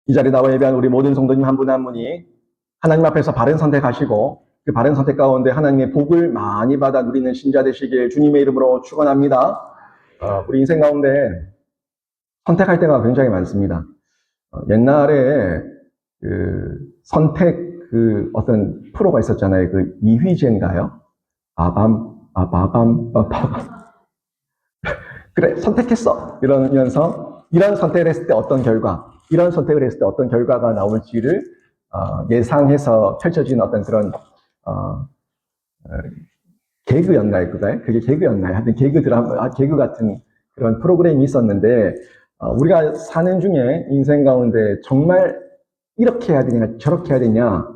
이 자리에 나와 예배한 우리 모든 성도님 한 분 한 분이 하나님 앞에서 바른 선택하시고 그 바른 선택 가운데 하나님의 복을 많이 받아 누리는 신자 되시길 주님의 이름으로 축원합니다. 우리 인생 가운데 선택할 때가 굉장히 많습니다. 옛날에 그 선택 그 어떤 프로가 있었잖아요. 그 이휘재인가요? 빠밤. 그래, 선택했어. 이러면서 이런 선택을 했을 때 어떤 결과, 이런 선택을 했을 때 어떤 결과가 나올지를 예상해서 펼쳐진 어떤 그런 개그였나요? 그게 개그였나요? 하여튼 개그 드라마, 개그 같은 그런 프로그램이 있었는데 우리가 사는 중에 인생 가운데 정말 이렇게 해야 되냐, 저렇게 해야 되냐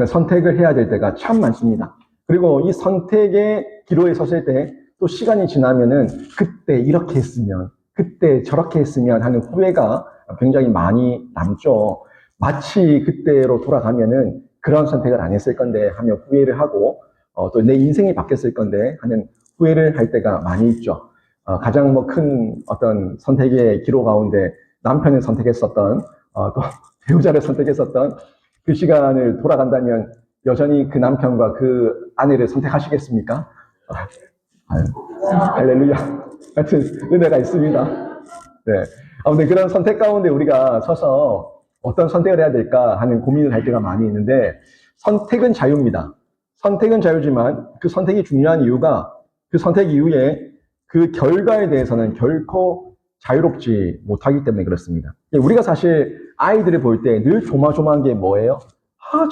선택을 해야 될 때가 참 많습니다. 그리고 이 선택의 기로에 섰을 때 또 시간이 지나면은 그때 이렇게 했으면, 그때 저렇게 했으면 하는 후회가 굉장히 많이 남죠. 마치 그때로 돌아가면은 그런 선택을 안 했을 건데 하며 후회를 하고 또 내 인생이 바뀌었을 건데 하는 후회를 할 때가 많이 있죠. 가장 큰 어떤 선택의 기로 가운데 남편을 선택했었던 또 배우자를 선택했었던 그 시간을 돌아간다면 여전히 그 남편과 그 아내를 선택하시겠습니까? 할렐루야. 하여튼 은혜가 있습니다. 네. 아무튼 그런 선택 가운데 우리가 서서 어떤 선택을 해야 될까 하는 고민을 할 때가 많이 있는데 선택은 자유입니다. 선택은 자유지만 그 선택이 중요한 이유가 그 선택 이후에 그 결과에 대해서는 결코 자유롭지 못하기 때문에 그렇습니다. 우리가 사실 아이들을 볼 때 늘 조마조마한 게 뭐예요?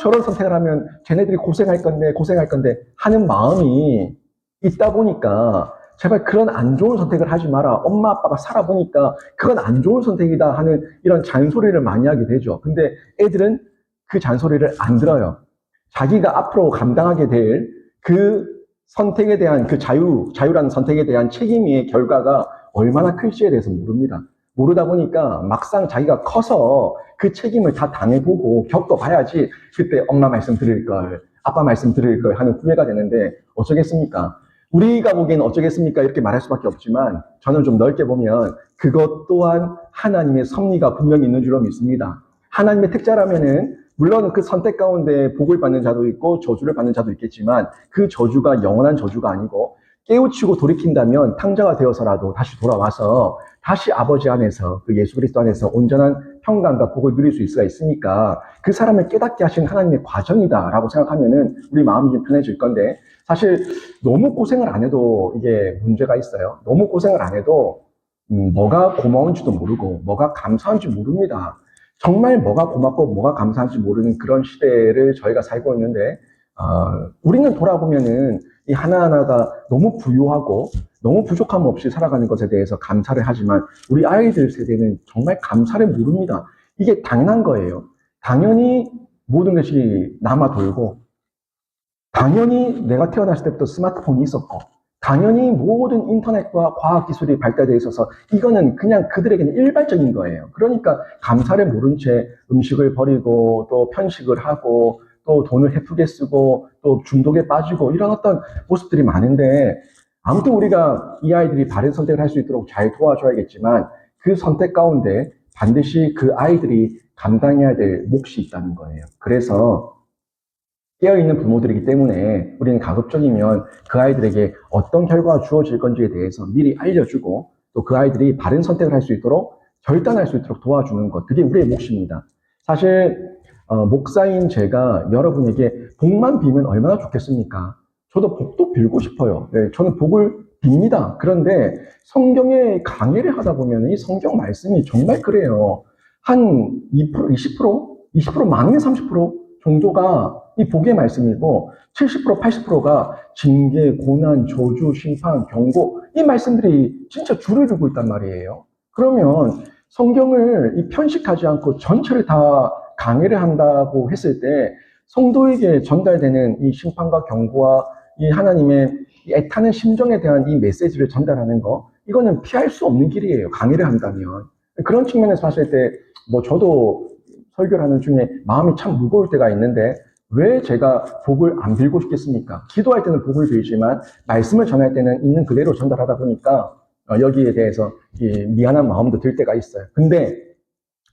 저런 선택을 하면 쟤네들이 고생할 건데 하는 마음이 있다 보니까 제발 그런 안 좋은 선택을 하지 마라. 엄마 아빠가 살아보니까 그건 안 좋은 선택이다 하는 이런 잔소리를 많이 하게 되죠. 근데 애들은 그 잔소리를 안 들어요. 자기가 앞으로 감당하게 될 그 선택에 대한 그 자유라는 선택에 대한 책임의 결과가 얼마나 클지에 대해서 모릅니다. 모르다 보니까 막상 자기가 커서 그 책임을 다 당해보고 겪어봐야지 그때 엄마 말씀 들을 걸, 아빠 말씀 들을 걸 하는 후회가 되는데 어쩌겠습니까? 우리가 보기에는 어쩌겠습니까? 이렇게 말할 수밖에 없지만 저는 좀 넓게 보면 그것 또한 하나님의 섭리가 분명히 있는 줄로 믿습니다. 하나님의 택자라면은 물론 그 선택 가운데 복을 받는 자도 있고 저주를 받는 자도 있겠지만 그 저주가 영원한 저주가 아니고 깨우치고 돌이킨다면 탕자가 되어서라도 다시 돌아와서 다시 아버지 안에서 그 예수 그리스도 안에서 온전한 평강과 복을 누릴 수 있을 수가 있으니까 그 사람을 깨닫게 하신 하나님의 과정이다라고 생각하면은 우리 마음이 좀 편해질 건데 사실 너무 고생을 안 해도 이게 문제가 있어요. 너무 고생을 안 해도 뭐가 고마운지도 모르고 뭐가 감사한지 모릅니다. 정말 뭐가 고맙고 뭐가 감사한지 모르는 그런 시대를 저희가 살고 있는데 우리는 돌아보면은 이 하나하나가 너무 부유하고 너무 부족함 없이 살아가는 것에 대해서 감사를 하지만 우리 아이들 세대는 정말 감사를 모릅니다. 이게 당연한 거예요. 당연히 모든 것이 남아 돌고 당연히 내가 태어났을 때부터 스마트폰이 있었고 당연히 모든 인터넷과 과학기술이 발달되어 있어서 이거는 그냥 그들에게는 일반적인 거예요. 그러니까 감사를 모른 채 음식을 버리고 또 편식을 하고 또 돈을 헤프게 쓰고 또 중독에 빠지고 이런 어떤 모습들이 많은데 아무튼 우리가 이 아이들이 바른 선택을 할 수 있도록 잘 도와줘야겠지만 그 선택 가운데 반드시 그 아이들이 감당해야 될 몫이 있다는 거예요. 그래서 깨어있는 부모들이기 때문에 우리는 가급적이면 그 아이들에게 어떤 결과가 주어질 건지에 대해서 미리 알려주고 또 그 아이들이 바른 선택을 할 수 있도록 결단할 수 있도록 도와주는 것, 그게 우리의 몫입니다. 사실 목사인 제가 여러분에게 복만 빌면 얼마나 좋겠습니까? 저도 복도 빌고 싶어요. 네, 저는 복을 빕니다. 그런데 성경의 강의를 하다 보면 이 성경 말씀이 정말 그래요. 한 2%, 20% 많으면 30% 정도가 이 복의 말씀이고 70%, 80%가 징계, 고난, 저주, 심판, 경고 이 말씀들이 진짜 줄을 두고 있단 말이에요. 그러면 성경을 편식하지 않고 전체를 다 강의를 한다고 했을 때 성도에게 전달되는 이 심판과 경고와 이 하나님의 애타는 심정에 대한 이 메시지를 전달하는 거 이거는 피할 수 없는 길이에요. 강의를 한다면. 그런 측면에서 봤을 때 저도 설교를 하는 중에 마음이 참 무거울 때가 있는데 왜 제가 복을 안 빌고 싶겠습니까? 기도할 때는 복을 빌지만 말씀을 전할 때는 있는 그대로 전달하다 보니까 여기에 대해서 미안한 마음도 들 때가 있어요. 근데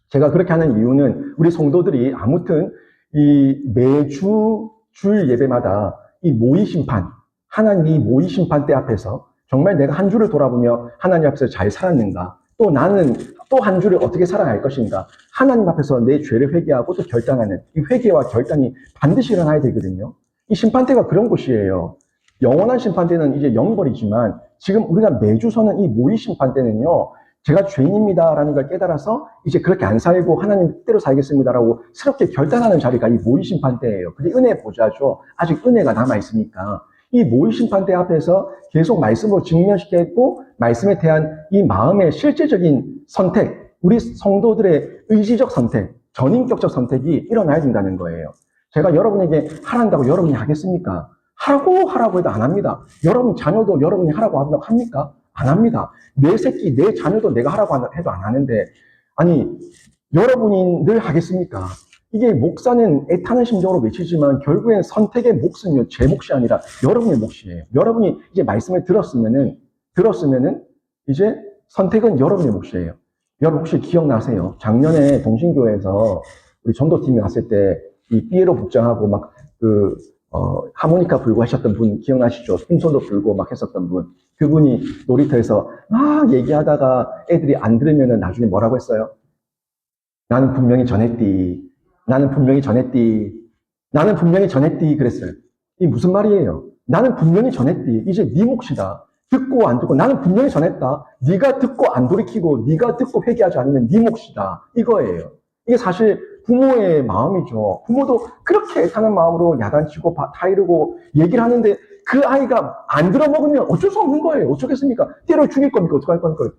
제가 그렇게 하는 이유는 우리 성도들이 아무튼 이 매주 주일 예배마다 이 모의 심판, 하나님 이 모의 심판 때 앞에서 정말 내가 한 주를 돌아보며 하나님 앞에서 잘 살았는가? 또 나는 또 한 주를 어떻게 살아갈 것인가? 하나님 앞에서 내 죄를 회개하고 또 결단하는 이 회개와 결단이 반드시 일어나야 되거든요. 이 심판대가 그런 곳이에요. 영원한 심판대는 이제 영벌이지만 지금 우리가 매주 서는 이 모의 심판대는요. 제가 죄인입니다라는 걸 깨달아서 이제 그렇게 안 살고 하나님 뜻대로 살겠습니다라고 새롭게 결단하는 자리가 이 모의 심판대예요. 그게 은혜 보좌죠. 아직 은혜가 남아있으니까. 이 모의 심판대 앞에서 계속 말씀으로 직면시켰고 말씀에 대한 이 마음의 실제적인 선택, 우리 성도들의 의지적 선택, 전인격적 선택이 일어나야 된다는 거예요. 제가 여러분에게 하란다고 여러분이 하겠습니까? 하라고 해도 안 합니다. 여러분 자녀도 여러분이 하라고 한다고 합니까? 안 합니다. 내 새끼, 내 자녀도 내가 하라고 해도 안 하는데, 아니, 여러분이 늘 하겠습니까? 이게 목사는 애타는 심정으로 외치지만 결국엔 선택의 몫은요, 제 몫이 아니라 여러분의 몫이에요. 여러분이 이제 말씀을 들었으면은 이제 선택은 여러분의 몫이에요. 여러분 혹시 기억나세요? 작년에 동신교회에서 우리 전도팀이 갔을 때 이 삐에로 복장하고 막 하모니카 불고 하셨던 분 기억나시죠? 풍선도 불고 막 했었던 분. 그분이 놀이터에서 막 얘기하다가 애들이 안 들으면은 나중에 뭐라고 했어요? 나는 분명히 전했디. 나는 분명히 전했디. 나는 분명히 전했디. 그랬어요. 이게 무슨 말이에요? 나는 분명히 전했디. 이제 네 몫이다. 듣고 안 듣고 나는 분명히 전했다. 네가 듣고 안 돌이키고 네가 듣고 회개하지 않으면 네 몫이다. 이거예요. 이게 사실 부모의 마음이죠. 부모도 그렇게 애타는 마음으로 야단치고 타이르고 얘기를 하는데 그 아이가 안 들어먹으면 어쩔 수 없는 거예요. 어쩌겠습니까? 때려 죽일 겁니까? 어떡할 겁니까?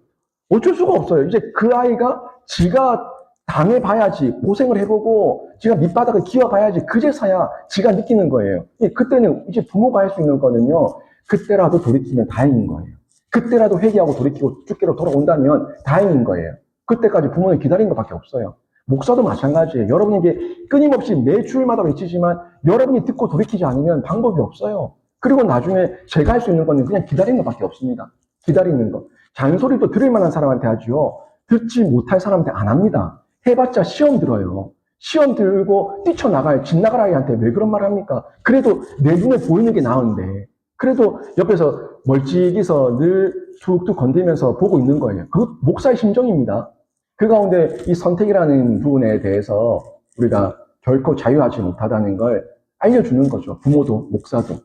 어쩔 수가 없어요. 이제 그 아이가 지가 당해봐야지, 고생을 해보고 지가 밑바닥을 기어봐야지 그제서야 지가 느끼는 거예요. 그때는 이제 부모가 할 수 있는 거는요. 그때라도 돌이키면 다행인 거예요. 그때라도 회개하고 돌이키고 죽기로 돌아온다면 다행인 거예요. 그때까지 부모는 기다린 것밖에 없어요. 목사도 마찬가지예요. 여러분에게 끊임없이 매 주일마다 외치지만 여러분이 듣고 돌이키지 않으면 방법이 없어요. 그리고 나중에 제가 할 수 있는 거는 그냥 기다리는 것밖에 없습니다. 기다리는 것. 잔소리도 들을 만한 사람한테 하지요. 듣지 못할 사람한테 안 합니다. 해봤자 시험 들어요. 시험 들고 뛰쳐나갈, 집 나갈 아이한테 왜 그런 말을 합니까? 그래도 내 눈에 보이는 게 나은데. 그래도 옆에서 멀찍이서 늘 툭툭 건들면서 보고 있는 거예요. 그 목사의 심정입니다. 그 가운데 이 선택이라는 부분에 대해서 우리가 결코 자유하지 못하다는 걸 알려주는 거죠. 부모도, 목사도.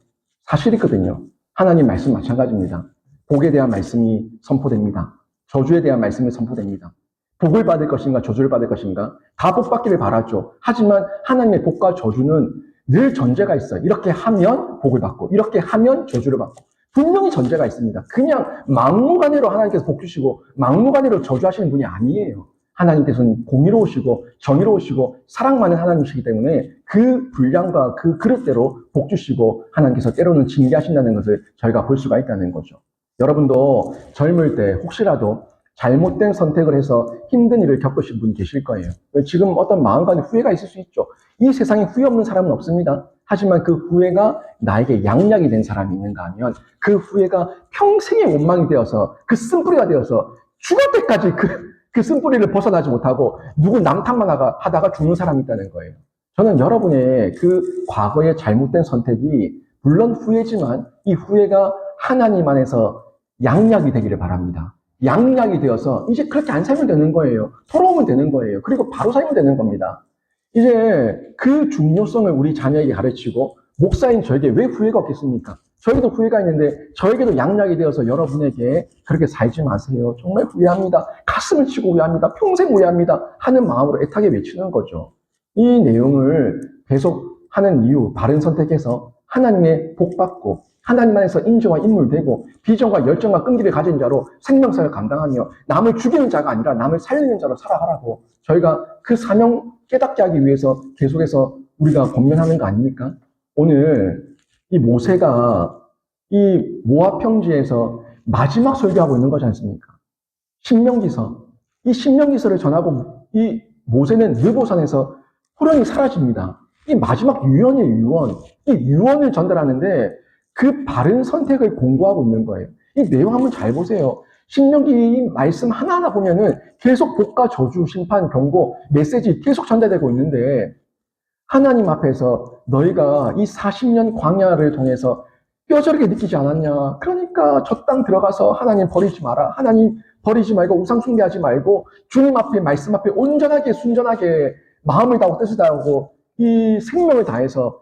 사실이거든요. 하나님 말씀 마찬가지입니다. 복에 대한 말씀이 선포됩니다. 저주에 대한 말씀이 선포됩니다. 복을 받을 것인가, 저주를 받을 것인가? 다 복 받기를 바라죠. 하지만 하나님의 복과 저주는 늘 전제가 있어요. 이렇게 하면 복을 받고, 이렇게 하면 저주를 받고. 분명히 전제가 있습니다. 그냥 막무가내로 하나님께서 복 주시고 막무가내로 저주하시는 분이 아니에요. 하나님께서는 공의로우시고 정의로우시고 사랑 많은 하나님이시기 때문에 그 분량과 그 그릇대로 복 주시고 하나님께서 때로는 징계하신다는 것을 저희가 볼 수가 있다는 거죠. 여러분도 젊을 때 혹시라도 잘못된 선택을 해서 힘든 일을 겪으신 분 계실 거예요. 지금 어떤 마음간의 후회가 있을 수 있죠. 이 세상에 후회 없는 사람은 없습니다. 하지만 그 후회가 나에게 양약이 된 사람이 있는가 하면 그 후회가 평생의 원망이 되어서 그 쓴뿌리가 되어서 죽을 때까지 그 쓴뿌리를 벗어나지 못하고 누구 남탓만 하다가 죽는 사람이 있다는 거예요. 저는 여러분의 그 과거의 잘못된 선택이 물론 후회지만 이 후회가 하나님 안에서 양약이 되기를 바랍니다. 양약이 되어서 이제 그렇게 안 살면 되는 거예요. 돌아오면 되는 거예요. 그리고 바로 살면 되는 겁니다. 이제 그 중요성을 우리 자녀에게 가르치고 목사인 저에게 왜 후회가 없겠습니까? 저에게도 후회가 있는데 저에게도 양약이 되어서 여러분에게 그렇게 살지 마세요. 정말 후회합니다. 가슴을 치고 후회합니다. 평생 후회합니다. 하는 마음으로 애타게 외치는 거죠. 이 내용을 계속하는 이유, 바른 선택해서 하나님의 복 받고 하나님 안에서 인정과 인물되고 비전과 열정과 끈기를 가진 자로 생명사를 감당하며 남을 죽이는 자가 아니라 남을 살리는 자로 살아가라고 저희가 그 사명 깨닫게 하기 위해서 계속해서 우리가 권면하는 거 아닙니까? 오늘 이 모세가 이 모압 평지에서 마지막 설교하고 있는 거지 않습니까? 신명기서. 이 신명기서를 전하고 이 모세는 느보산에서 호련히 사라집니다. 이 마지막 유언이에요, 유언. 이 유언을 전달하는데 그 바른 선택을 공고하고 있는 거예요. 이 내용 한번 잘 보세요. 신명기 말씀 하나하나 보면은 계속 복과 저주, 심판, 경고, 메시지 계속 전달되고 있는데 하나님 앞에서 너희가 이 40년 광야를 통해서 뼈저리게 느끼지 않았냐? 그러니까 저 땅 들어가서 하나님 버리지 마라. 하나님 버리지 말고 우상 숭배하지 말고 주님 앞에 말씀 앞에 온전하게 순전하게 마음을 다하고 뜻을 다하고 이 생명을 다해서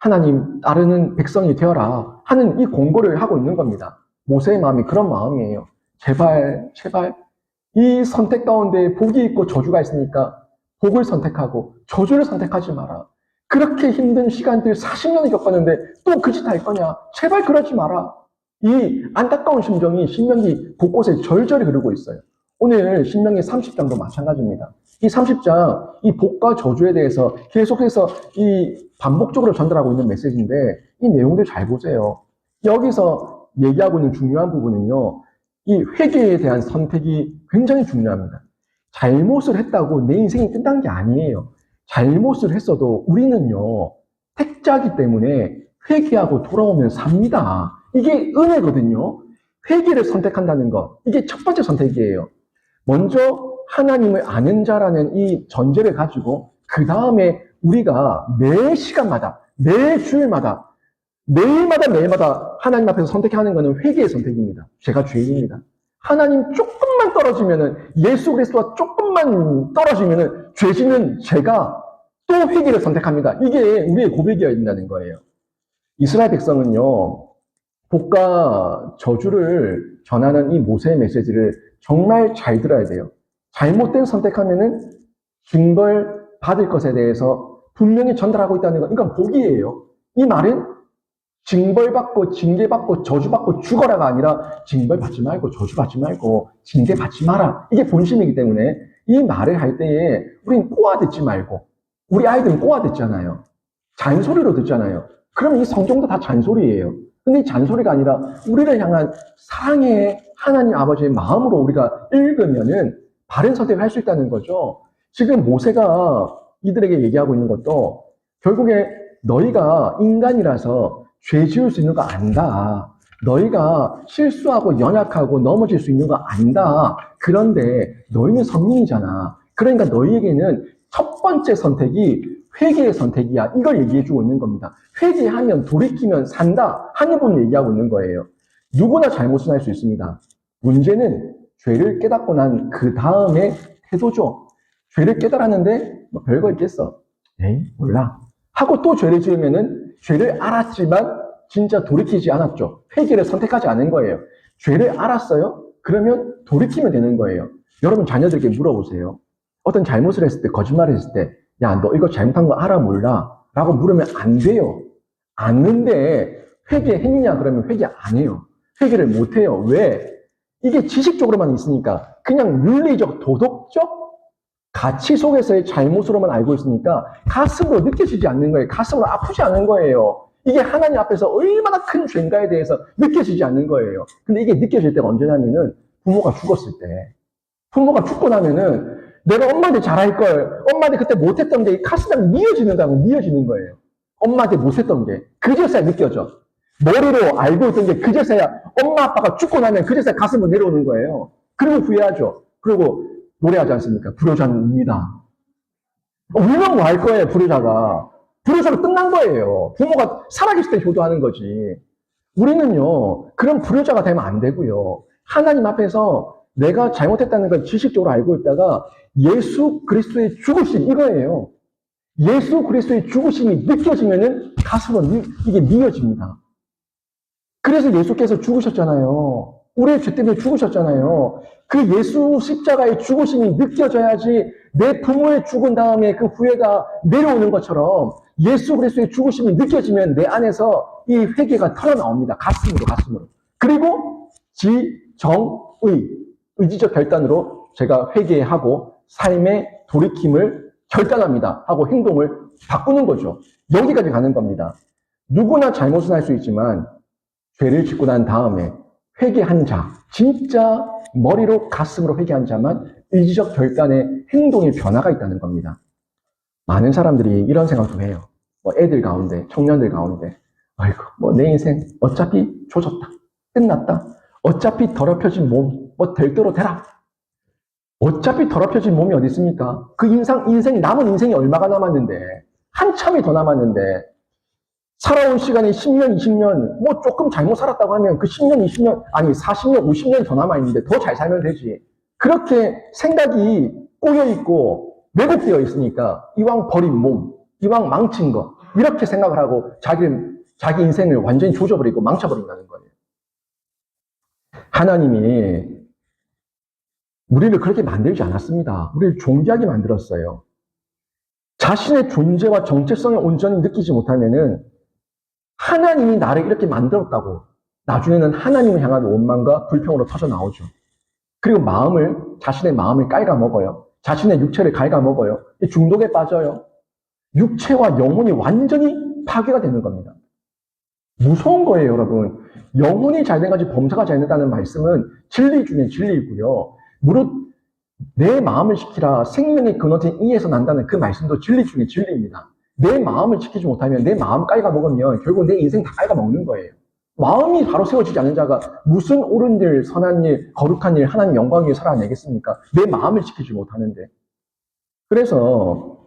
하나님 따르는 백성이 되어라 하는 이 공고를 하고 있는 겁니다. 모세의 마음이 그런 마음이에요. 제발 이 선택 가운데 복이 있고 저주가 있으니까 복을 선택하고 저주를 선택하지 마라. 그렇게 힘든 시간들 40년을 겪었는데 또 그 짓 할 거냐? 제발 그러지 마라. 이 안타까운 심정이 신명기 곳곳에 절절히 흐르고 있어요. 오늘 신명기 30장도 마찬가지입니다. 이 30장, 이 복과 저주에 대해서 계속해서 이 반복적으로 전달하고 있는 메시지인데 이 내용들 잘 보세요. 여기서 얘기하고 있는 중요한 부분은요. 이 회개에 대한 선택이 굉장히 중요합니다. 잘못을 했다고 내 인생이 끝난 게 아니에요. 잘못을 했어도 우리는요. 택자기 때문에 회개하고 돌아오면 삽니다. 이게 은혜거든요. 회개를 선택한다는 것. 이게 첫 번째 선택이에요. 먼저 하나님을 아는 자라는 이 전제를 가지고 그 다음에 우리가 매 시간마다, 매 주일마다, 매일마다 하나님 앞에서 선택하는 것은 회개의 선택입니다. 제가 죄인입니다. 하나님 조금만 떨어지면은 예수 그리스도와 조금만 떨어지면은 죄지는 제가 또 회개를 선택합니다. 이게 우리의 고백이어야 된다는 거예요. 이스라엘 백성은요. 복과 저주를 전하는 이 모세의 메시지를 정말 잘 들어야 돼요. 잘못된 선택하면은 징벌 받을 것에 대해서 분명히 전달하고 있다는 건 이건 복이에요. 이 말은 징벌받고 징계받고 저주받고 죽어라가 아니라 징벌받지 말고 저주받지 말고 징계받지 마라. 이게 본심이기 때문에 이 말을 할 때에 우린 꼬아 듣지 말고 우리 아이들은 꼬아 듣잖아요. 잔소리로 듣잖아요. 그럼 이 성경도 다 잔소리예요. 근데 이 잔소리가 아니라 우리를 향한 사랑의 하나님 아버지의 마음으로 우리가 읽으면은 바른 선택을 할 수 있다는 거죠. 지금 모세가 이들에게 얘기하고 있는 것도 결국에 너희가 인간이라서 죄 지을 수 있는 거 안다. 너희가 실수하고 연약하고 넘어질 수 있는 거 안다. 그런데 너희는 선민이잖아. 그러니까 너희에게는 첫 번째 선택이 회개의 선택이야. 이걸 얘기해주고 있는 겁니다. 회개하면 돌이키면 산다 하는 부분을 얘기하고 있는 거예요. 누구나 잘못은 할 수 있습니다. 문제는 죄를 깨닫고 난 그 다음에 태도죠. 죄를 깨달았는데 뭐 별거 있겠어. 에이 몰라. 하고 또 죄를 지으면은 죄를 알았지만 진짜 돌이키지 않았죠. 회개를 선택하지 않은 거예요. 죄를 알았어요? 그러면 돌이키면 되는 거예요. 여러분 자녀들에게 물어보세요. 어떤 잘못을 했을 때, 거짓말을 했을 때 야, 너 이거 잘못한 거 알아 몰라? 라고 물으면 안 돼요. 아는데 회개했냐? 그러면 회개 안 해요. 회개를 못 해요. 왜? 이게 지식적으로만 있으니까 그냥 윤리적, 도덕적 가치 속에서의 잘못으로만 알고 있으니까 가슴으로 느껴지지 않는 거예요. 가슴으로 아프지 않은 거예요. 이게 하나님 앞에서 얼마나 큰 죄인가에 대해서 느껴지지 않는 거예요. 근데 이게 느껴질 때가 언제냐면은 부모가 죽었을 때. 부모가 죽고 나면은 내가 엄마한테 잘할 걸, 엄마한테 그때 못했던 게 가슴에 미어지는 거예요. 엄마한테 못했던 게. 그제서야 느껴져. 머리로 알고 있던 게 그제서야 엄마 아빠가 죽고 나면 그제서야 가슴으로 내려오는 거예요. 그리고 후회하죠. 그리고 노래하지 않습니까? 불효자는 웁니다. 울면 뭐 할 거예요, 불효자가. 불효자로 끝난 거예요. 부모가 살아계실 때 효도하는 거지. 우리는요, 그런 불효자가 되면 안 되고요. 하나님 앞에서 내가 잘못했다는 걸 지식적으로 알고 있다가 예수 그리스도의 죽으심 이거예요. 예수 그리스도의 죽으심이 느껴지면은 가슴으로 이게 미어집니다. 그래서 예수께서 죽으셨잖아요. 우리의 죄 때문에 죽으셨잖아요. 그 예수 십자가의 죽으심이 느껴져야지 내 부모의 죽은 다음에 그 후회가 내려오는 것처럼 예수 그리스도의 죽으심이 느껴지면 내 안에서 이 회개가 털어나옵니다. 가슴으로. 그리고 의지적 결단으로 제가 회개하고 삶의 돌이킴을 결단합니다. 하고 행동을 바꾸는 거죠. 여기까지 가는 겁니다. 누구나 잘못은 할 수 있지만 죄를 짓고 난 다음에 회개한 자, 진짜 머리로 가슴으로 회개한 자만 의지적 결단의 행동의 변화가 있다는 겁니다. 많은 사람들이 이런 생각도 해요. 뭐 애들 가운데, 청년들 가운데 아이고 뭐 내 인생 어차피 조졌다. 끝났다. 어차피 더럽혀진 몸, 뭐 될 대로 되라. 어차피 더럽혀진 몸이 어디 있습니까? 그 남은 인생이 얼마가 남았는데, 한참이 더 남았는데, 살아온 시간이 10년, 20년, 뭐 조금 잘못 살았다고 하면 그 10년, 20년, 아니 40년, 50년 더 남아있는데 더 잘 살면 되지. 그렇게 생각이 꼬여있고 왜곡되어 있으니까 이왕 버린 몸, 이왕 망친 거, 이렇게 생각을 하고 자기 인생을 완전히 조져버리고 망쳐버린다는 거예요. 하나님이 우리를 그렇게 만들지 않았습니다. 우리를 존귀하게 만들었어요. 자신의 존재와 정체성을 온전히 느끼지 못하면은 하나님이 나를 이렇게 만들었다고 나중에는 하나님을 향한 원망과 불평으로 터져 나오죠. 그리고 자신의 마음을 갉아먹어요. 자신의 육체를 갉아먹어요. 중독에 빠져요. 육체와 영혼이 완전히 파괴가 되는 겁니다. 무서운 거예요, 여러분. 영혼이 잘된 것이 범사가 잘 된다는 말씀은 진리 중에 진리이고요. 무릇 내 마음을 지키라 생명의 근원인 이에서 난다는 그 말씀도 진리 중에 진리입니다. 내 마음을 지키지 못하면 내 마음 갉아먹으면 결국 내 인생 다 갉아먹는 거예요. 마음이 바로 세워지지 않는 자가 무슨 옳은 일, 선한 일, 거룩한 일, 하나님 영광 위에 살아내겠습니까? 내 마음을 지키지 못하는데. 그래서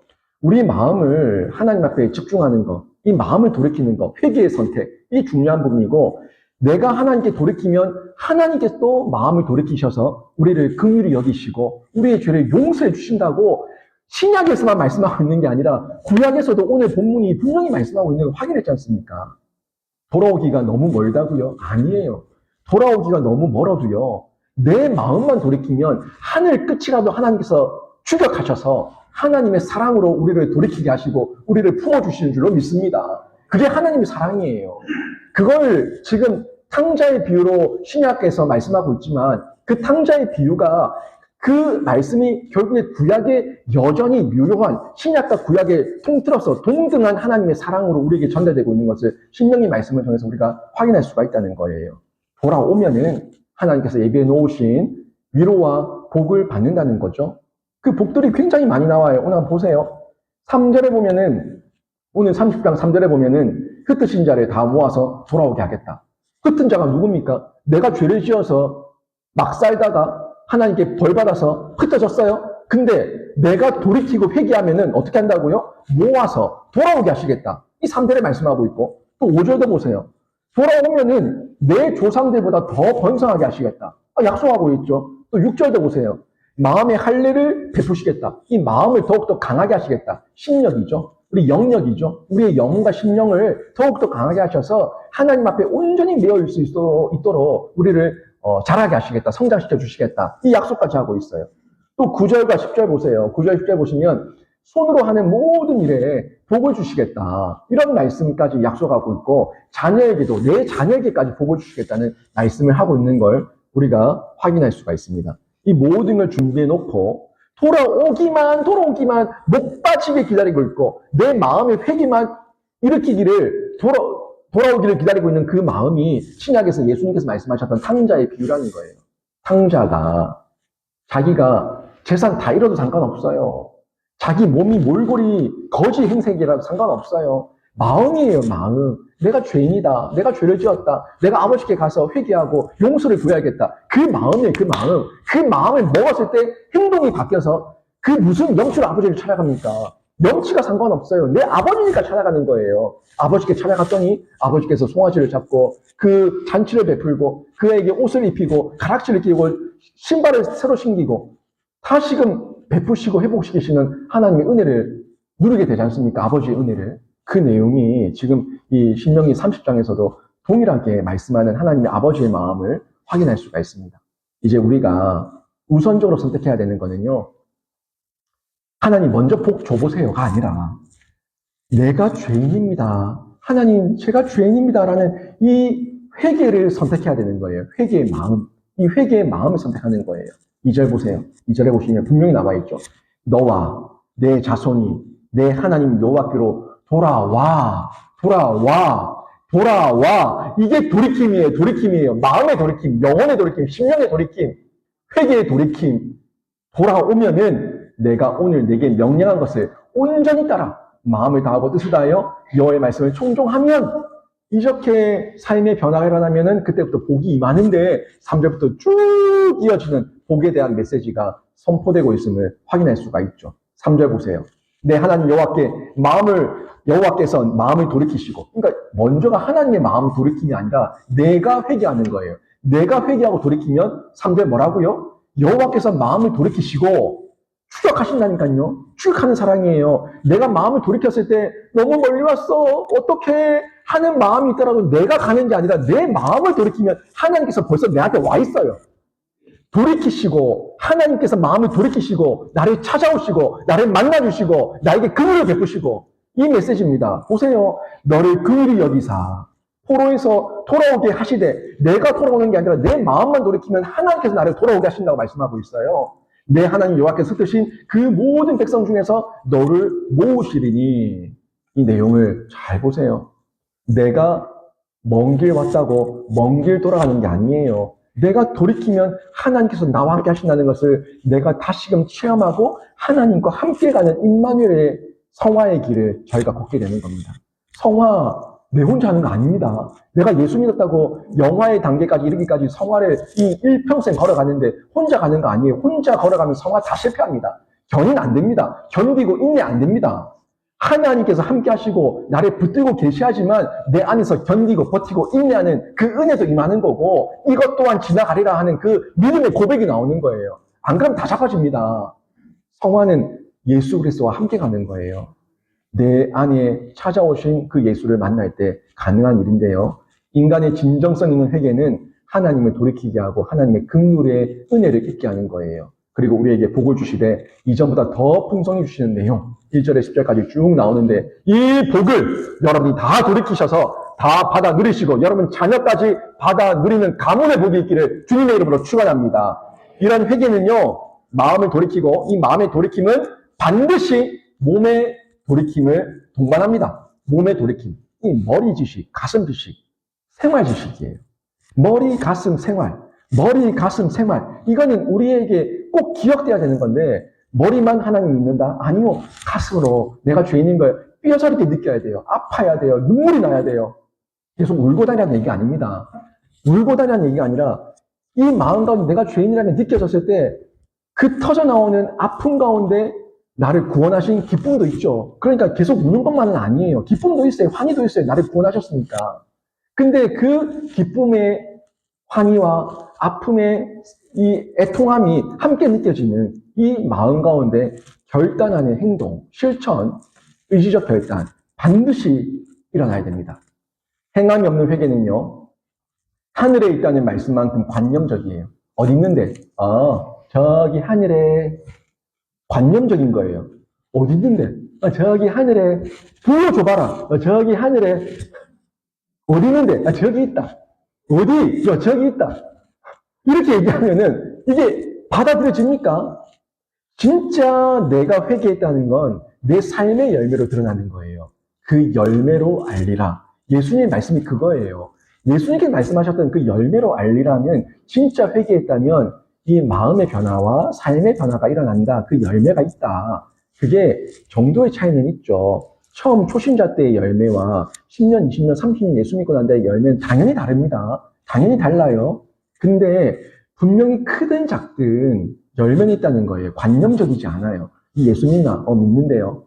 우리 마음을 하나님 앞에 집중하는 것, 이 마음을 돌이키는 것, 회개의 선택, 이 중요한 부분이고 내가 하나님께 돌이키면 하나님께서 또 마음을 돌이키셔서 우리를 긍휼히 여기시고 우리의 죄를 용서해 주신다고 신약에서만 말씀하고 있는 게 아니라 구약에서도 오늘 본문이 분명히 말씀하고 있는 걸 확인했지 않습니까? 돌아오기가 너무 멀다고요? 아니에요. 돌아오기가 너무 멀어도요. 내 마음만 돌이키면 하늘 끝이라도 하나님께서 추격하셔서 하나님의 사랑으로 우리를 돌이키게 하시고 우리를 품어주시는 줄로 믿습니다. 그게 하나님의 사랑이에요. 그걸 지금 탕자의 비유로 신약에서 말씀하고 있지만 그 탕자의 비유가 그 말씀이 결국에 구약에 여전히 유효한 신약과 구약에 통틀어서 동등한 하나님의 사랑으로 우리에게 전달되고 있는 것을 신명기 말씀을 통해서 우리가 확인할 수가 있다는 거예요. 돌아오면은 하나님께서 예비해 놓으신 위로와 복을 받는다는 거죠. 그 복들이 굉장히 많이 나와요. 오늘 한번 보세요. 3절에 보면은 오늘 30장 3절에 보면은 흩으신 자를 다 모아서 돌아오게 하겠다. 흩은 자가 누굽니까? 내가 죄를 지어서 막 살다가 하나님께 벌 받아서 흩어졌어요. 근데 내가 돌이키고 회개하면은 어떻게 한다고요? 모아서 돌아오게 하시겠다. 이 3절에 말씀하고 있고 또 5절도 보세요. 돌아오면은 내 조상들보다 더 번성하게 하시겠다. 약속하고 있죠. 또 6절도 보세요. 마음의 할례를 베푸시겠다. 이 마음을 더욱더 강하게 하시겠다. 심력이죠. 우리 영역이죠. 우리의 영과 심령을 더욱더 강하게 하셔서 하나님 앞에 온전히 매여 있을 수 있도록 우리를 자라게 하시겠다. 성장시켜 주시겠다. 이 약속까지 하고 있어요. 또 9절과 10절 보세요. 9절, 10절 보시면 손으로 하는 모든 일에 복을 주시겠다. 이런 말씀까지 약속하고 있고 자녀에게도 내 자녀에게까지 복을 주시겠다는 말씀을 하고 있는 걸 우리가 확인할 수가 있습니다. 이 모든 걸 준비해 놓고 돌아오기만 목 빠지게 기다리고 있고 내 마음의 회개만 일으키기를 돌아오기를 기다리고 있는 그 마음이 신약에서 예수님께서 말씀하셨던 탕자의 비유라는 거예요. 탕자가 자기가 재산 다 잃어도 상관없어요. 자기 몸이 몰골이 거지 행색이라도 상관없어요. 마음이에요, 마음. 내가 죄인이다. 내가 죄를 지었다. 내가 아버지께 가서 회개하고 용서를 구해야겠다. 그 마음이에요, 그 마음. 그 마음을 먹었을 때 행동이 바뀌어서 그 무슨 영치로 아버지를 찾아갑니까? 명치가 상관없어요. 내 아버지니까 찾아가는 거예요. 아버지께 찾아갔더니 아버지께서 송아지를 잡고 그 잔치를 베풀고 그에게 옷을 입히고 가락지를 끼고 신발을 새로 신기고 다시금 베푸시고 회복시키시는 하나님의 은혜를 누리게 되지 않습니까? 아버지의 은혜를. 그 내용이 지금 이 신명기 30장에서도 동일하게 말씀하는 하나님의 아버지의 마음을 확인할 수가 있습니다. 이제 우리가 우선적으로 선택해야 되는 거는요. 하나님 먼저 복 줘보세요가 아니라 내가 죄인입니다. 하나님 제가 죄인입니다라는 이 회개를 선택해야 되는 거예요. 회개의 마음. 이 회개의 마음을 선택하는 거예요. 2절 보세요. 2절에 보시면 분명히 나와 있죠. 너와 내 자손이 내 하나님 여호와께로 돌아와. 이게 돌이킴이에요. 마음의 돌이킴, 영혼의 돌이킴, 심령의 돌이킴, 회개의 돌이킴. 돌아오면은 내가 오늘 내게 명령한 것을 온전히 따라 마음을 다하고 뜻을 다하여 여호와의 말씀을 청종하면 이렇게 삶의 변화가 일어나면은 그때부터 복이 임하는데 3절부터 쭉 이어지는 복에 대한 메시지가 선포되고 있음을 확인할 수가 있죠. 3절 보세요. 내 하나님 여호와께서 마음을 돌이키시고, 그러니까 먼저가 하나님의 마음 돌이킴이 아니라 내가 회개하는 거예요. 내가 회개하고 돌이키면 3절 뭐라고요? 여호와께서 마음을 돌이키시고 추격하신다니까요. 추격하는 사랑이에요. 내가 마음을 돌이켰을 때 너무 멀리 왔어. 어떻게 하는 마음이 있더라도 내가 가는 게 아니라 내 마음을 돌이키면 하나님께서 벌써 내한테 와 있어요. 돌이키시고 하나님께서 마음을 돌이키시고 나를 찾아오시고 나를 만나주시고 나에게 긍휼을 베푸시고 이 메시지입니다. 보세요. 너를 긍휼히 여기사 포로에서 돌아오게 하시되 내가 돌아오는 게 아니라 내 마음만 돌이키면 하나님께서 나를 돌아오게 하신다고 말씀하고 있어요. 내 하나님 여호와께서 뜻하신 그 모든 백성 중에서 너를 모으시리니 이 내용을 잘 보세요. 내가 먼 길 왔다고 먼 길 돌아가는 게 아니에요. 내가 돌이키면 하나님께서 나와 함께 하신다는 것을 내가 다시금 체험하고 하나님과 함께 가는 임마누엘의 성화의 길을 저희가 걷게 되는 겁니다. 성화 내 혼자 하는 거 아닙니다. 내가 예수 믿었다고 영화의 단계까지 이르기까지 성화를 이 일평생 걸어가는데 혼자 가는 거 아니에요. 혼자 걸어가면 성화 다 실패합니다. 견인 안 됩니다. 견디고 인내 안 됩니다. 하나님께서 함께 하시고 나를 붙들고 계시하지만 내 안에서 견디고 버티고 인내하는 그 은혜도 임하는 거고 이것 또한 지나가리라 하는 그 믿음의 고백이 나오는 거예요. 안 그러면 다 잡아집니다. 성화는 예수 그리스도와 함께 가는 거예요. 내 안에 찾아오신 그 예수를 만날 때 가능한 일인데요. 인간의 진정성 있는 회개는 하나님을 돌이키게 하고 하나님의 긍휼의 은혜를 잊게 하는 거예요. 그리고 우리에게 복을 주시되 이전보다 더 풍성히 주시는 내용 1절에 10절까지 쭉 나오는데 이 복을 여러분이 다 돌이키셔서 다 받아 누리시고 여러분 자녀까지 받아 누리는 가문의 복이 있기를 주님의 이름으로 축원합니다. 이런 회개는요. 마음을 돌이키고 이 마음의 돌이킴은 반드시 몸의 돌이킴을 동반합니다. 몸의 돌이킴. 이 머리 지식, 가슴 지식, 생활 지식이에요. 머리, 가슴, 생활. 머리, 가슴, 생활. 이거는 우리에게 꼭 기억돼야 되는 건데 머리만 하나님 믿는다? 아니요. 가슴으로 내가 죄인인 걸 뼈저리게 느껴야 돼요. 아파야 돼요. 눈물이 나야 돼요. 계속 울고 다니라는 얘기가 아닙니다. 울고 다니라는 얘기가 아니라 이 마음 가운데 내가 죄인이라는 게 느껴졌을 때 그 터져나오는 아픔 가운데 나를 구원하신 기쁨도 있죠. 그러니까 계속 우는 것만은 아니에요. 기쁨도 있어요. 환희도 있어요. 나를 구원하셨으니까. 근데 그 기쁨의 환희와 아픔의 이 애통함이 함께 느껴지는 이 마음 가운데 결단하는 행동, 실천, 의지적 결단 반드시 일어나야 됩니다. 행함이 없는 회개는요. 하늘에 있다는 말씀만큼 관념적이에요. 어디 있는데? 저기 하늘에 관념적인 거예요. 어디 있는데? 저기 하늘에 불러줘봐라. 저기 하늘에 어디 있는데? 저기 있다. 어디? 저기 있다. 이렇게 얘기하면은 이게 받아들여집니까? 진짜 내가 회개했다는 건 내 삶의 열매로 드러나는 거예요. 그 열매로 알리라. 예수님의 말씀이 그거예요. 예수님께 말씀하셨던 그 열매로 알리라면 진짜 회개했다면 이 마음의 변화와 삶의 변화가 일어난다. 그 열매가 있다. 그게 정도의 차이는 있죠. 처음 초신자 때의 열매와 10년, 20년, 30년 예수 믿고 난 다음의 열매는 당연히 다릅니다. 당연히 달라요. 근데 분명히 크든 작든 열매는 있다는 거예요. 관념적이지 않아요. 이 예수 믿나? 믿는데요.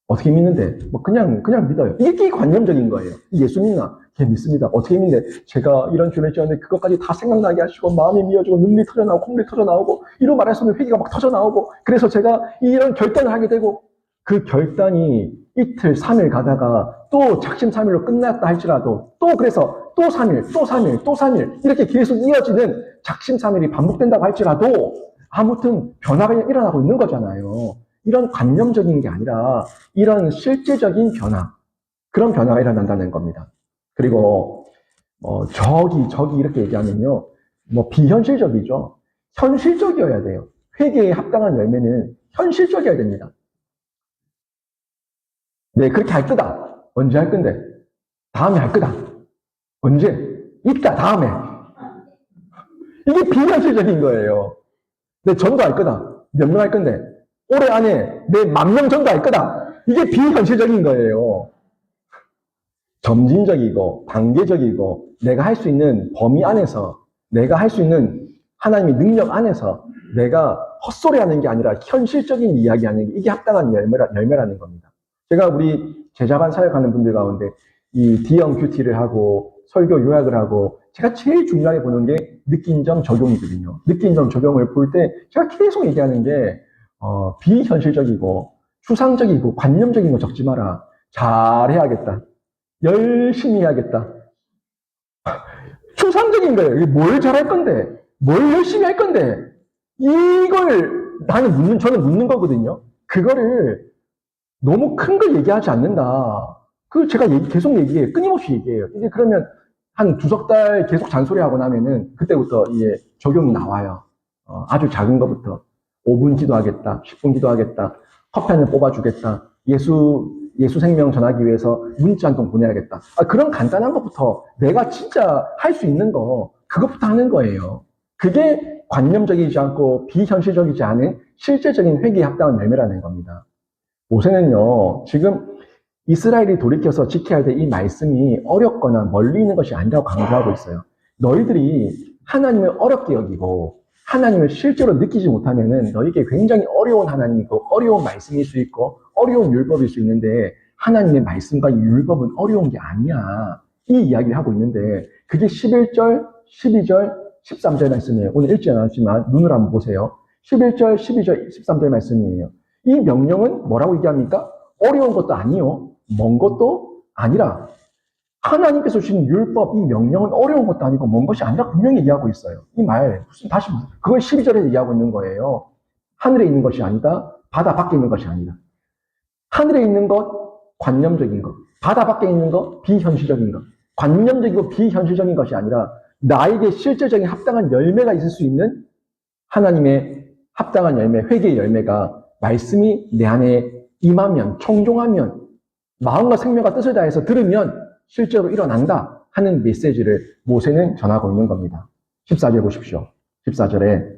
어떻게 믿는데? 그냥 믿어요. 이게 관념적인 거예요. 이 예수 믿나? 걔 믿습니다. 어떻게 믿는데? 제가 이런 죄를 지었는데 그것까지 다 생각나게 하시고 마음이 미어지고 눈물이 터져나오고 콧물이 터져나오고 이로 말할 수 없는 회개가 막 터져나오고 그래서 제가 이런 결단을 하게 되고 그 결단이 이틀, 3일 가다가 또 작심삼일로 끝났다 할지라도 또 그래서 또 3일, 또 3일, 또 3일 이렇게 계속 이어지는 작심삼일이 반복된다고 할지라도 아무튼 변화가 일어나고 있는 거잖아요. 이런 관념적인 게 아니라 이런 실제적인 변화, 그런 변화가 일어난다는 겁니다. 그리고 저기 이렇게 얘기하면요. 비현실적이죠. 현실적이어야 돼요. 회개에 합당한 열매는 현실적이어야 됩니다. 네, 그렇게 할 거다. 언제 할 건데? 다음에 할 거다. 언제? 이따, 다음에. 이게 비현실적인 거예요. 내 전도할 거다. 몇 명 할 건데? 올해 안에 내 10,000명 전도할 거다. 이게 비현실적인 거예요. 점진적이고 단계적이고 내가 할 수 있는 범위 안에서 내가 할 수 있는 하나님의 능력 안에서 내가 헛소리하는 게 아니라 현실적인 이야기하는 게 이게 합당한 열매라는 겁니다. 제가 우리 제자반 사역하는 분들 가운데 이 D형 큐티를 하고 설교 요약을 하고 제가 제일 중요하게 보는 게 느낀 점 적용이거든요. 느낀 점 적용을 볼 때 제가 계속 얘기하는 게 비현실적이고 추상적이고 관념적인 거 적지 마라. 잘해야겠다. 열심히 해야겠다. 추상적인 거예요. 뭘 잘할 건데, 뭘 열심히 할 건데, 이걸 저는 묻는 거거든요. 그거를 너무 큰 걸 얘기하지 않는다. 제가 계속 얘기해요. 끊임없이 얘기해요. 이제 그러면 한 두석 달 계속 잔소리하고 나면은 그때부터 이제 적용이 나와요. 아주 작은 것부터 5분 기도하겠다, 10분 기도하겠다, 커피 한 잔 뽑아주겠다, 예수 생명 전하기 위해서 문자 한 통 보내야겠다. 그런 간단한 것부터 내가 진짜 할 수 있는 거, 그것부터 하는 거예요. 그게 관념적이지 않고 비현실적이지 않은 실제적인 회개에 합당한 열매라는 겁니다. 모세는요, 지금 이스라엘이 돌이켜서 지켜야 될 이 말씀이 어렵거나 멀리 있는 것이 아니라고 강조하고 있어요. 너희들이 하나님을 어렵게 여기고 하나님을 실제로 느끼지 못하면은 너에게 굉장히 어려운 하나님이고 어려운 말씀일 수 있고 어려운 율법일 수 있는데 하나님의 말씀과 율법은 어려운 게 아니야. 이 이야기를 하고 있는데 그게 11절, 12절, 13절 말씀이에요. 오늘 읽지 않았지만 눈을 한번 보세요. 11절, 12절, 13절 말씀이에요. 이 명령은 뭐라고 얘기합니까? 어려운 것도 아니요. 먼 것도 아니라 하나님께서 주신 율법, 이 명령은 어려운 것도 아니고 먼 것이 아니라 분명히 얘기하고 있어요. 이 말, 그걸 12절에 얘기하고 있는 거예요. 하늘에 있는 것이 아니다. 바다 밖에 있는 것이 아니다. 하늘에 있는 것, 관념적인 것. 바다 밖에 있는 것, 비현실적인 것. 관념적이고 비현실적인 것이 아니라 나에게 실제적인 합당한 열매가 있을 수 있는 하나님의 합당한 열매, 회개의 열매가 말씀이 내 안에 임하면, 청종하면, 마음과 생명과 뜻을 다해서 들으면 실제로 일어난다 하는 메시지를 모세는 전하고 있는 겁니다. 14절 보십시오. 14절에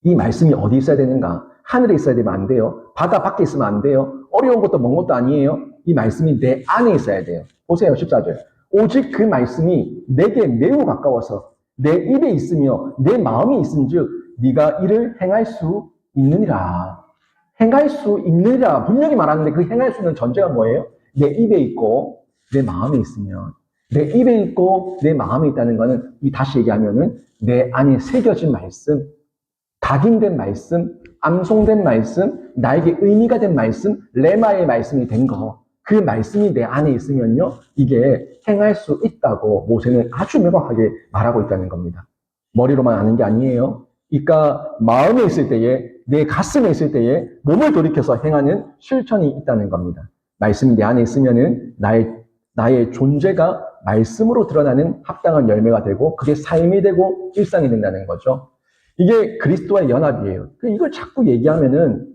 이 말씀이 어디 있어야 되는가? 하늘에 있어야 되면 안 돼요. 바다 밖에 있으면 안 돼요. 어려운 것도 먼 것도 아니에요. 이 말씀이 내 안에 있어야 돼요. 보세요. 14절. 오직 그 말씀이 내게 매우 가까워서 내 입에 있으며 내 마음이 있은즉 네가 이를 행할 수 있느니라. 행할 수 있느니라 분명히 말하는데 그 행할 수 있는 전제가 뭐예요? 내 입에 있고 내 마음에 있으면 내 입에 있고 내 마음에 있다는 거는 다시 얘기하면은 내 안에 새겨진 말씀, 각인된 말씀, 암송된 말씀, 나에게 의미가 된 말씀, 레마의 말씀이 된 거. 그 말씀이 내 안에 있으면요, 이게 행할 수 있다고 모세는 아주 명확하게 말하고 있다는 겁니다. 머리로만 아는 게 아니에요. 그러니까 마음에 있을 때에, 내 가슴에 있을 때에 몸을 돌이켜서 행하는 실천이 있다는 겁니다. 말씀이 내 안에 있으면은 나의 존재가 말씀으로 드러나는 합당한 열매가 되고 그게 삶이 되고 일상이 된다는 거죠. 이게 그리스도와의 연합이에요. 이걸 자꾸 얘기하면은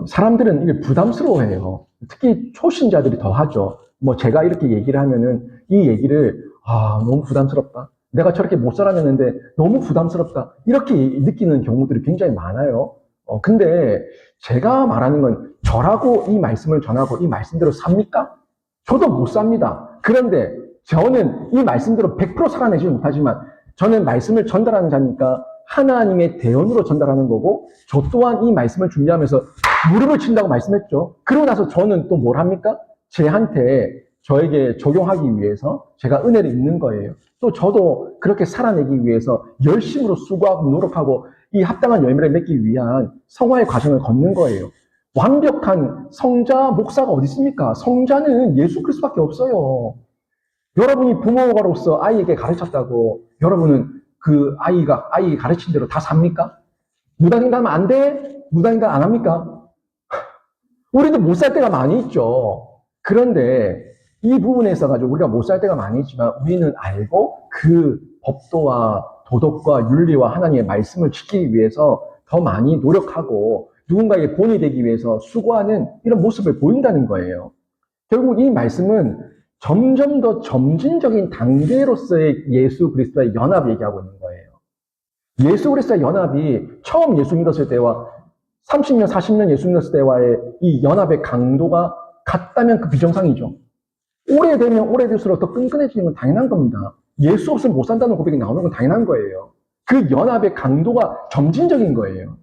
사람들은 이게 부담스러워해요. 특히 초신자들이 더 하죠. 제가 이렇게 얘기를 하면은 이 얘기를 너무 부담스럽다. 내가 저렇게 못 살아냈는데 너무 부담스럽다. 이렇게 느끼는 경우들이 굉장히 많아요. 근데 제가 말하는 건 저라고 이 말씀을 전하고 이 말씀대로 삽니까? 저도 못 삽니다. 그런데 저는 이 말씀대로 100% 살아내지 못하지만 저는 말씀을 전달하는 자니까 하나님의 대언으로 전달하는 거고 저 또한 이 말씀을 준비하면서 무릎을 친다고 말씀했죠. 그러고 나서 저는 또 뭘 합니까? 저에게 적용하기 위해서 제가 은혜를 입는 거예요. 또 저도 그렇게 살아내기 위해서 열심으로 수고하고 노력하고 이 합당한 열매를 맺기 위한 성화의 과정을 걷는 거예요. 완벽한 성자, 목사가 어디 있습니까? 성자는 예수 그리스도밖에 없어요. 여러분이 부모가로서 아이에게 가르쳤다고 여러분은 그 아이 가르친 대로 다 삽니까? 무당인가하면 안 돼? 무당인가 안 합니까? 우리도 못 살 때가 많이 있죠. 그런데 이 부분에 있어가지고 우리가 못 살 때가 많이 있지만 우리는 알고 그 법도와 도덕과 윤리와 하나님의 말씀을 지키기 위해서 더 많이 노력하고 누군가에게 본이 되기 위해서 수고하는 이런 모습을 보인다는 거예요. 결국 이 말씀은 점점 더 점진적인 단계로서의 예수 그리스도의 연합을 얘기하고 있는 거예요. 예수 그리스도의 연합이 처음 예수 믿었을 때와 30년, 40년 예수 믿었을 때와의 이 연합의 강도가 같다면 그 비정상이죠. 오래되면 오래될수록 더 끈끈해지는 건 당연한 겁니다. 예수 없으면 못 산다는 고백이 나오는 건 당연한 거예요. 그 연합의 강도가 점진적인 거예요.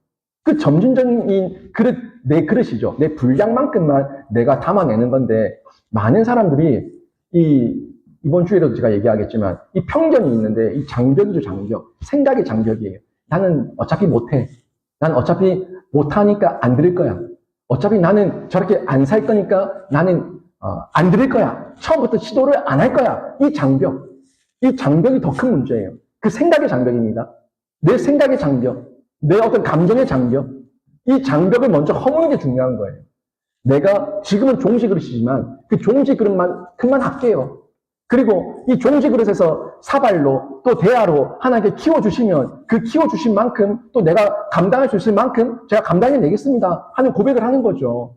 그 점진적인 그릇, 내 그릇이죠. 내 분량만큼만 내가 담아내는 건데, 많은 사람들이 이번 주에도 제가 얘기하겠지만, 이 편견이 있는데, 이 장벽이죠, 장벽. 생각의 장벽이에요. 나는 어차피 못해. 난 어차피 못하니까 안 들을 거야. 어차피 나는 저렇게 안 살 거니까 나는 안 들을 거야. 처음부터 시도를 안 할 거야. 이 장벽. 이 장벽이 더 큰 문제예요. 그 생각의 장벽입니다. 내 생각의 장벽. 내 어떤 감정의 장벽. 이 장벽을 먼저 허무는 게 중요한 거예요. 내가 지금은 종지 그릇이지만 그 종지 그릇만큼만 할게요. 그리고 이 종지 그릇에서 사발로 또 대야로 하나님께 키워주시면 그 키워주신 만큼 또 내가 감당할 수 있을 만큼 제가 감당해내겠습니다 하는 고백을 하는 거죠.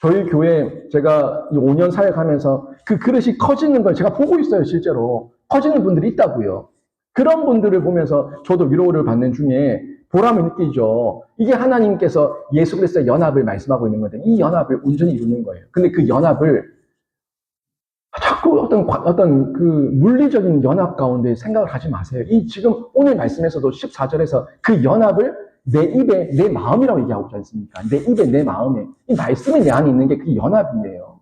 저희 교회 제가 5년 사역하면서 그 그릇이 커지는 걸 제가 보고 있어요. 실제로 커지는 분들이 있다고요. 그런 분들을 보면서 저도 위로를 받는 중에 보람을 느끼죠. 이게 하나님께서 예수 그리스도의 연합을 말씀하고 있는 건데 이 연합을 온전히 이루는 거예요. 근데 그 연합을 자꾸 어떤 그 물리적인 연합 가운데 생각을 하지 마세요. 이 지금 오늘 말씀에서도 14절에서 그 연합을 내 입에 내 마음이라고 얘기하고 있지 않습니까? 내 입에 내 마음에 이 말씀이 내 안에 있는 게 그 연합이에요.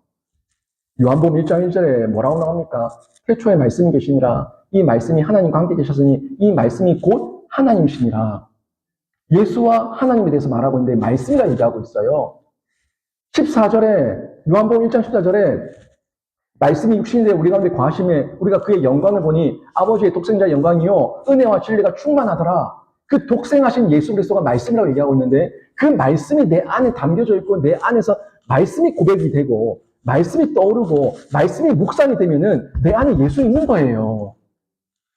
요한복음 1장 1절에 뭐라고 나옵니까? 태초에 말씀이 계시니라. 이 말씀이 하나님과 함께 계셨으니 이 말씀이 곧 하나님이시니라. 예수와 하나님에 대해서 말하고 있는데 말씀이라 얘기하고 있어요. 14절에 요한복음 1장 14절에 말씀이 육신인데 우리 가운데 과하심에 우리가 그의 영광을 보니 아버지의 독생자의 영광이요 은혜와 진리가 충만하더라. 그 독생하신 예수 그리스도가 말씀이라고 얘기하고 있는데 그 말씀이 내 안에 담겨져 있고 내 안에서 말씀이 고백이 되고 말씀이 떠오르고 말씀이 묵상이 되면은 내 안에 예수 있는 거예요.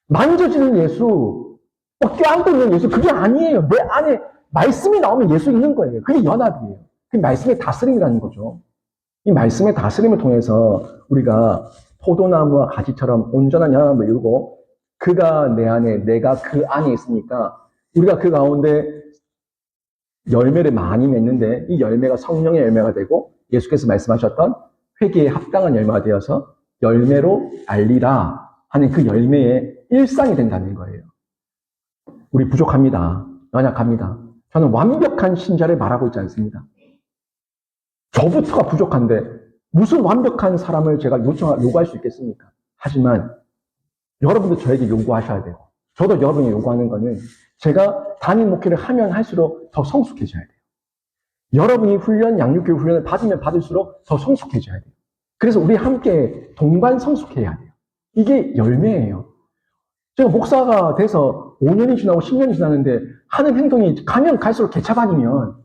만져지는 예수, 껴안고 있는 예수 그게 아니에요. 내 안에 말씀이 나오면 예수 있는 거예요. 그게 연합이에요. 그게 말씀의 다스림이라는 거죠. 이 말씀의 다스림을 통해서 우리가 포도나무와 가지처럼 온전한 연합을 이루고 그가 내 안에 내가 그 안에 있으니까 우리가 그 가운데 열매를 많이 맺는데 이 열매가 성령의 열매가 되고 예수께서 말씀하셨던 회개에 합당한 열매가 되어서 열매로 알리라 하는 그 열매의 일상이 된다는 거예요. 우리 부족합니다. 연약합니다. 저는 완벽한 신자를 말하고 있지 않습니다. 저부터가 부족한데 무슨 완벽한 사람을 제가 요구할 수 있겠습니까? 하지만 여러분도 저에게 요구하셔야 되고 저도 여러분이 요구하는 거는 제가 단임 목회를 하면 할수록 더 성숙해져야 돼요. 여러분이 양육교육 훈련을 받으면 받을수록 더 성숙해져야 돼요. 그래서 우리 함께 동반 성숙해야 돼요. 이게 열매예요. 제가 목사가 돼서 5년이 지나고 10년이 지나는데 하는 행동이 가면 갈수록 개차반이면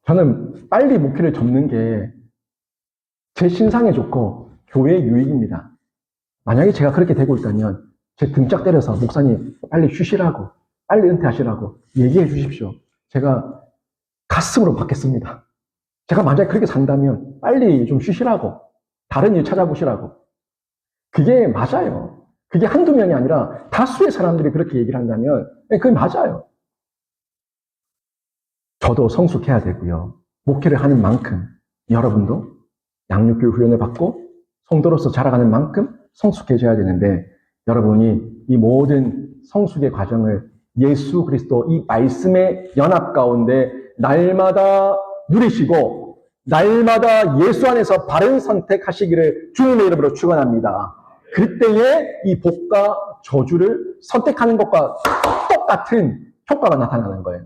저는 빨리 목회를 접는 게 제 신상에 좋고 교회의 유익입니다. 만약에 제가 그렇게 되고 있다면 제 등짝 때려서 목사님 빨리 쉬시라고 빨리 은퇴하시라고 얘기해 주십시오. 제가 가슴으로 받겠습니다. 제가 만약에 그렇게 산다면 빨리 좀 쉬시라고 다른 일 찾아보시라고 그게 맞아요. 그게 한두 명이 아니라 다수의 사람들이 그렇게 얘기를 한다면 그게 맞아요. 저도 성숙해야 되고요. 목회를 하는 만큼 여러분도 양육교육 훈련을 받고 성도로서 자라가는 만큼 성숙해져야 되는데 여러분이 이 모든 성숙의 과정을 예수 그리스도 이 말씀의 연합 가운데 날마다 누리시고 날마다 예수 안에서 바른 선택하시기를 주님의 이름으로 축원합니다. 그때에 이 복과 저주를 선택하는 것과 똑같은 효과가 나타나는 거예요.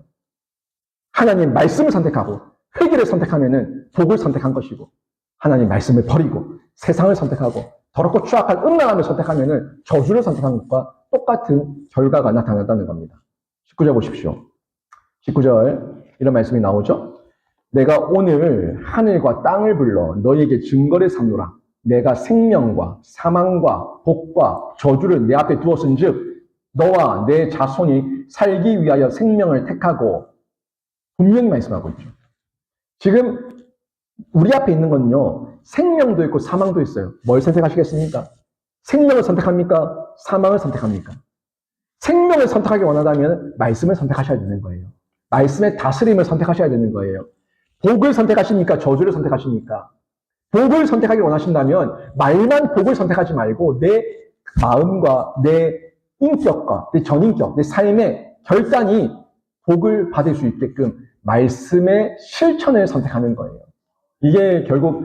하나님 말씀을 선택하고 회개를 선택하면은 복을 선택한 것이고 하나님 말씀을 버리고 세상을 선택하고 더럽고 추악한 음란함을 선택하면은 저주를 선택한 것과 똑같은 결과가 나타난다는 겁니다. 19절 보십시오. 19절 이런 말씀이 나오죠. 내가 오늘 하늘과 땅을 불러 너희에게 증거를 삼노라. 내가 생명과 사망과 복과 저주를 내 앞에 두었은즉 너와 내 자손이 살기 위하여 생명을 택하고 분명히 말씀하고 있죠. 지금 우리 앞에 있는 건요. 생명도 있고 사망도 있어요. 뭘 선택하시겠습니까? 생명을 선택합니까? 사망을 선택합니까? 생명을 선택하기 원한다면 말씀을 선택하셔야 되는 거예요. 말씀의 다스림을 선택하셔야 되는 거예요. 복을 선택하십니까? 저주를 선택하십니까? 복을 선택하기 원하신다면 말만 복을 선택하지 말고 내 마음과 내 인격과 내 전인격, 내 삶의 결단이 복을 받을 수 있게끔 말씀의 실천을 선택하는 거예요. 이게 결국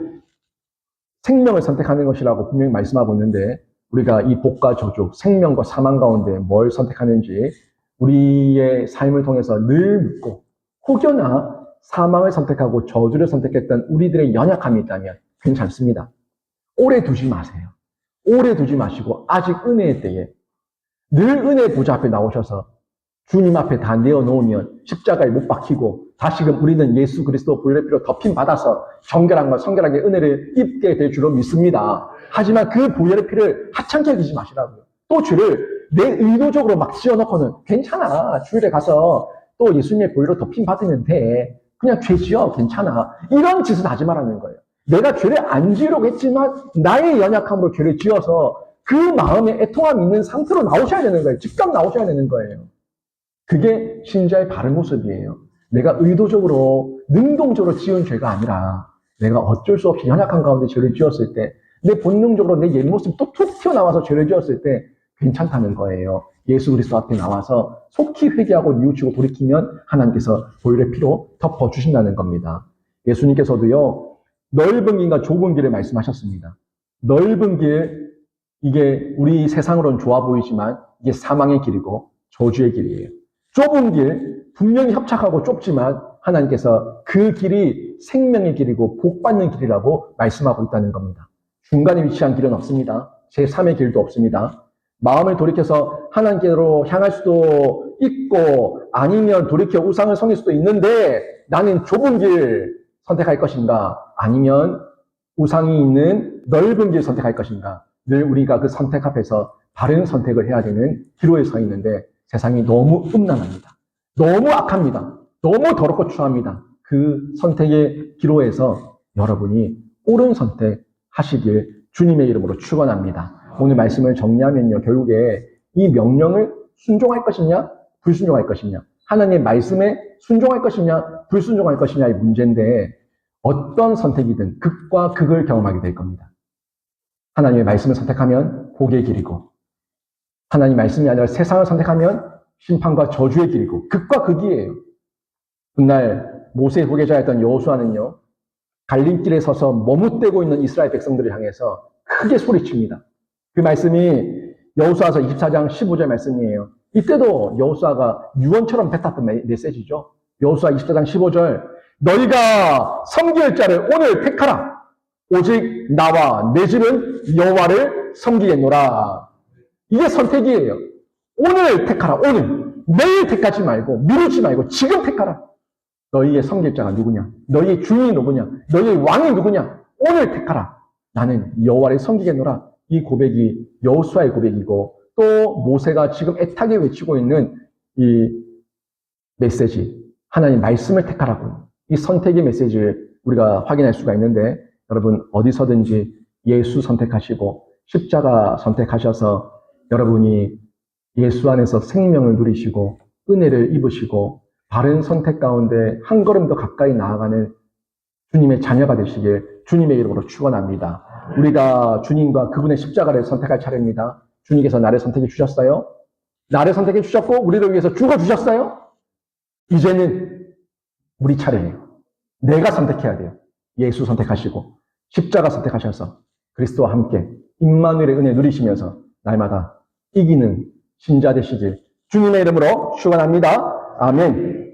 생명을 선택하는 것이라고 분명히 말씀하고 있는데 우리가 이 복과 저주, 생명과 사망 가운데 뭘 선택하는지 우리의 삶을 통해서 늘 묻고 혹여나 사망을 선택하고 저주를 선택했던 우리들의 연약함이 있다면 괜찮습니다. 오래 두지 마세요. 오래 두지 마시고 아직 은혜의 때에 늘 은혜의 보좌 앞에 나오셔서 주님 앞에 다 내어놓으면 십자가에 못 박히고 다시금 우리는 예수 그리스도 보혈의 피로 덮임받아서 정결함과 성결하게 은혜를 입게 될 줄로 믿습니다. 하지만 그 보혈의 피를 하찮게 여기지 마시라고요. 또 주를 내 의도적으로 막 지어놓고는 괜찮아. 주일에 가서 또 예수님의 보혈로 덮임받으면 돼. 그냥 죄 지어. 괜찮아. 이런 짓은 하지 말라는 거예요. 내가 죄를 안 지으려고 했지만 나의 연약함으로 죄를 지어서 그 마음에 애통함이 있는 상태로 나오셔야 되는 거예요. 즉각 나오셔야 되는 거예요. 그게 신자의 바른 모습이에요. 내가 의도적으로 능동적으로 지은 죄가 아니라 내가 어쩔 수 없이 연약한 가운데 죄를 지었을 때 내 본능적으로 내 옛 모습이 또 툭 튀어나와서 죄를 지었을 때 괜찮다는 거예요. 예수 그리스도 앞에 나와서 속히 회개하고 뉘우치고 돌이키면 하나님께서 보혈의 피로 덮어주신다는 겁니다. 예수님께서도요. 넓은 길과 좁은 길을 말씀하셨습니다. 넓은 길, 이게 우리 세상으로는 좋아 보이지만 이게 사망의 길이고 저주의 길이에요. 좁은 길, 분명히 협착하고 좁지만 하나님께서 그 길이 생명의 길이고 복받는 길이라고 말씀하고 있다는 겁니다. 중간에 위치한 길은 없습니다. 제3의 길도 없습니다. 마음을 돌이켜서 하나님께로 향할 수도 있고 아니면 돌이켜 우상을 섬길 수도 있는데 나는 좁은 길 선택할 것인가 아니면 우상이 있는 넓은 길 선택할 것인가 늘 우리가 그 선택 앞에서 바른 선택을 해야 되는 기로에 서 있는데 세상이 너무 음란합니다. 너무 악합니다. 너무 더럽고 추합니다. 그 선택의 기로에서 여러분이 옳은 선택 하시길 주님의 이름으로 축원합니다. 오늘 말씀을 정리하면요. 결국에 이 명령을 순종할 것이냐 불순종할 것이냐 하나님의 말씀에 순종할 것이냐 불순종할 것이냐의 문제인데 어떤 선택이든 극과 극을 경험하게 될 겁니다. 하나님의 말씀을 선택하면 복의 길이고 하나님 말씀이 아니라 세상을 선택하면 심판과 저주의 길이고 극과 극이에요. 그날 모세의 후계자였던 여호수아는요. 갈림길에 서서 머뭇대고 있는 이스라엘 백성들을 향해서 크게 소리칩니다. 그 말씀이 여호수아서 24장 15절 말씀이에요. 이때도 여호수아가 유언처럼 뱉었던 메시지죠. 여호수아 24장 15절 너희가 섬길 자를 오늘 택하라. 오직 나와 내 집은 여호와를 섬기겠노라. 이게 선택이에요. 오늘 택하라. 오늘. 내일 택하지 말고 미루지 말고 지금 택하라. 너희의 섬길 자가 누구냐? 너희의 주인이 누구냐? 너희의 왕이 누구냐? 오늘 택하라. 나는 여호와를 섬기겠노라. 이 고백이 여호수아의 고백이고 또 모세가 지금 애타게 외치고 있는 이 메시지. 하나님 말씀을 택하라고. 이 선택의 메시지를 우리가 확인할 수가 있는데 여러분 어디서든지 예수 선택하시고 십자가 선택하셔서 여러분이 예수 안에서 생명을 누리시고 은혜를 입으시고 바른 선택 가운데 한 걸음 더 가까이 나아가는 주님의 자녀가 되시길 주님의 이름으로 축원합니다. 우리가 주님과 그분의 십자가를 선택할 차례입니다. 주님께서 나를 선택해 주셨어요. 나를 선택해 주셨고 우리를 위해서 죽어 주셨어요. 이제는 우리 차례예요. 내가 선택해야 돼요. 예수 선택하시고 십자가 선택하셔서 그리스도와 함께 임마누엘의 은혜 누리시면서 날마다 이기는 신자 되시길 주님의 이름으로 축원합니다. 아멘.